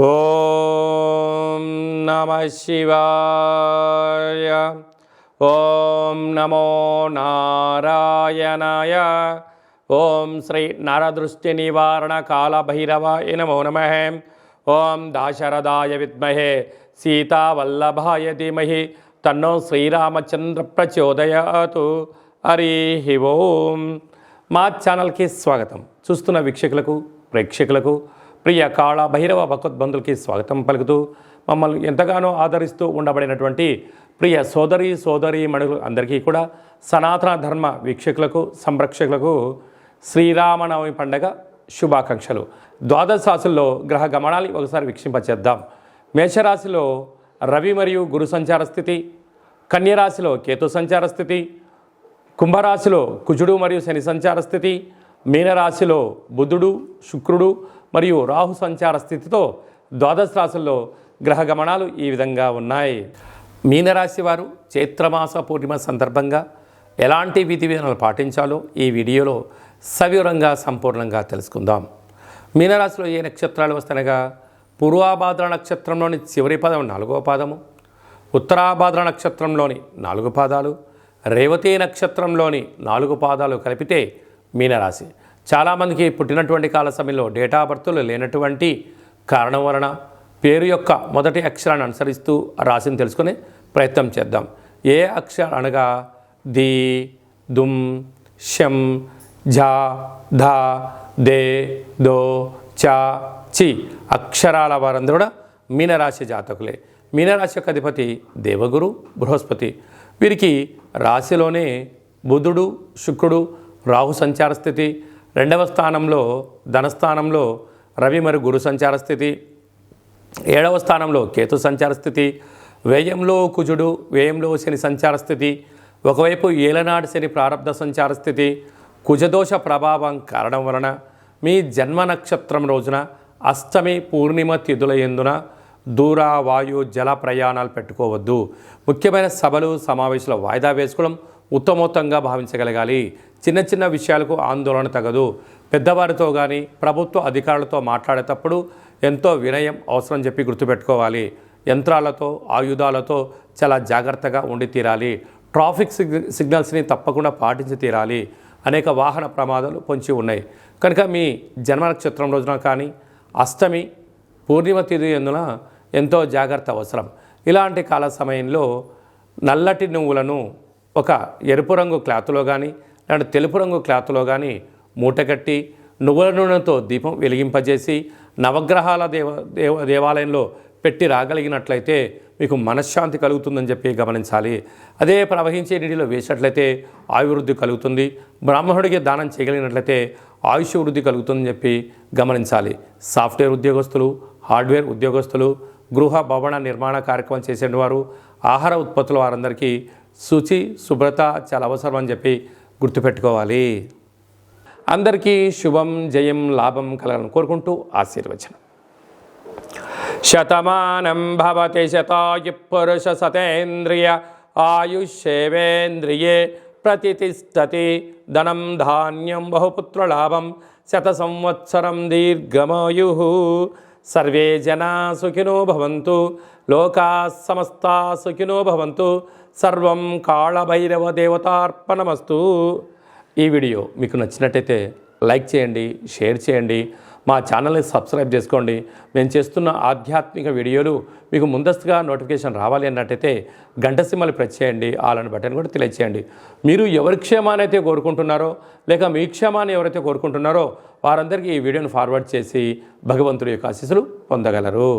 ఓం నమః శివాయ. ఓం నమో నారాయణాయ. ఓం శ్రీ నరదృష్టి నివారణ కాళభైరవాయ నమో నమః. ఓం దాశరథాయ విద్మహే సీతావల్లభాయ ధీమహి తన్నో శ్రీరామచంద్ర ప్రచోదయాతు. హరి ఓం. మా ఛానల్కి స్వాగతం. చూస్తున్న వీక్షకులకు ప్రేక్షకులకు ప్రియ కాళ భైరవ భగవద్బంధులకి స్వాగతం పలుకుతూ మమ్మల్ని ఎంతగానో ఆదరిస్తూ ఉండబడినటువంటి ప్రియ సోదరీ మణులు అందరికీ కూడా సనాతన ధర్మ వీక్షకులకు సంరక్షకులకు శ్రీరామనవమి పండగ శుభాకాంక్షలు. ద్వాదశ రాశుల్లో గ్రహ గమనాలు ఒకసారి వీక్షింపచేద్దాం. మేషరాశిలో రవి మరియు గురు సంచార స్థితి, కన్యరాశిలో కేతు సంచార స్థితి, కుంభరాశిలో కుజుడు మరియు శని సంచార స్థితి, మీనరాశిలో బుధుడు శుక్రుడు మరియు రాహు సంచార స్థితితో ద్వాదశ రాశుల్లో గ్రహ గమనాలు ఈ విధంగా ఉన్నాయి. మీనరాశి వారు చైత్రమాస పూర్ణిమ సందర్భంగా ఎలాంటి విధి విధానాలు పాటించాలో ఈ వీడియోలో సవివరంగా సంపూర్ణంగా తెలుసుకుందాం. మీనరాశిలో ఏ నక్షత్రాలు వస్తాయనగా పూర్వాభాద్ర నక్షత్రంలోని చివరి పదం 4వ పాదము, ఉత్తరాభాద్ర నక్షత్రంలోని 4 పాదాలు, రేవతి నక్షత్రంలోని 4 పాదాలు కలిపితే మీనరాశి. చాలామందికి పుట్టినటువంటి కాల సమయంలో డేటా బర్త్లు లేనటువంటి కారణం వలన పేరు యొక్క మొదటి అక్షరాన్ని అనుసరిస్తూ రాశిని తెలుసుకునే ప్రయత్నం చేద్దాం. ఏ అక్షరాలు అనగా ది, దుమ్, షం, ఝ, ధ, దే, దో, చ, చి అక్షరాల వారందరూ కూడా మీనరాశి జాతకులే. మీనరాశి యొక్క అధిపతి దేవగురు బృహస్పతి. వీరికి రాశిలోనే బుధుడు శుక్రుడు రాహు సంచార స్థితి, 2వ స్థానంలో ధనస్థానంలో రవి మరియు గురు సంచార స్థితి, 7వ స్థానంలో కేతు సంచార స్థితి, వ్యయంలో కుజుడు వ్యయంలో శని సంచార స్థితి, ఒకవైపు ఏలనాడు శని ప్రారబ్ధ సంచార స్థితి, కుజదోష ప్రభావం కారణం వలన మీ జన్మ నక్షత్రం రోజున అష్టమి పూర్ణిమ తిథుల యందున దూర వాయు జల ప్రయాణాలు పెట్టుకోవద్దు. ముఖ్యమైన సభలు సమావేశాలు వాయిదా వేసుకోవడం ఉత్తమోత్తంగా భావించగలగాలి. చిన్న చిన్న విషయాలకు ఆందోళన తగదు. పెద్దవారితో కానీ ప్రభుత్వ అధికారులతో మాట్లాడేటప్పుడు ఎంతో వినయం అవసరం చెప్పి గుర్తుపెట్టుకోవాలి. యంత్రాలతో ఆయుధాలతో చాలా జాగ్రత్తగా ఉండి తీరాలి. ట్రాఫిక్ సిగ్నల్స్ని తప్పకుండా పాటించి తీరాలి. అనేక వాహన ప్రమాదాలు పొంచి ఉన్నాయి కనుక మీ జన్మ నక్షత్రం రోజున కానీ అష్టమి పూర్ణిమ తిథి యందున ఎంతో జాగ్రత్త అవసరం. ఇలాంటి కాల సమయంలో నల్లటి నువ్వులను ఒక ఎరుపు రంగు క్లాత్లో కానీ లేదంటే తెలుపు రంగు క్లాత్లో కానీ మూటగట్టి నువ్వుల నూనెతో దీపం వెలిగింపజేసి నవగ్రహాల దేవాలయంలో పెట్టి రాగలిగినట్లయితే మీకు మనశ్శాంతి కలుగుతుందని చెప్పి గమనించాలి. అదే ప్రవహించే నీటిలో వేసినట్లయితే ఆయువృద్ధి కలుగుతుంది. బ్రాహ్మణుడికి దానం చేయగలిగినట్లయితే ఆయుష్ వృద్ధి కలుగుతుందని చెప్పి గమనించాలి. సాఫ్ట్వేర్ ఉద్యోగస్తులు, హార్డ్వేర్ ఉద్యోగస్తులు, గృహ భవన నిర్మాణ కార్యక్రమం చేసేవారు, ఆహార ఉత్పత్తుల వారందరికీ శుచి శుభ్రత చాలా అవసరం అని చెప్పి గుర్తుపెట్టుకోవాలి. అందరికీ శుభం జయం లాభం కలగాలని కోరుకుంటూ ఆశీర్వచనం. శతమానం భవతి శతాయు పురుష సతేంద్రియ ఆయుష్యేవేంద్రియే ప్రతిష్టతి ధనం ధాన్యం బహుపుత్రలాభం శత సంవత్సరం దీర్ఘమాయు. సర్వే జనా సుఖినో భవంతు, లోకా సమస్తా సుఖినో భవంతు. సర్వం కాళభైరవ దేవతార్పణమస్తు. ఈ వీడియో మీకు నచ్చినట్టయితే లైక్ చేయండి, షేర్ చేయండి, మా ఛానల్ని సబ్స్క్రైబ్ చేసుకోండి. మేము చేస్తున్న ఆధ్యాత్మిక వీడియోలు మీకు ముందస్తుగా నోటిఫికేషన్ రావాలి అన్నట్టయితే గంట సింబల్ ప్రెస్ చేయండి, ఆల్ అని బటన్ కూడా తెలియచేయండి. మీరు ఎవరి క్షేమాన్ని అయితే కోరుకుంటున్నారో లేక మీ క్షేమాన్ని ఎవరైతే కోరుకుంటున్నారో వారందరికీ ఈ వీడియోను ఫార్వర్డ్ చేసి భగవంతుడి యొక్క ఆశీస్సులు పొందగలరు.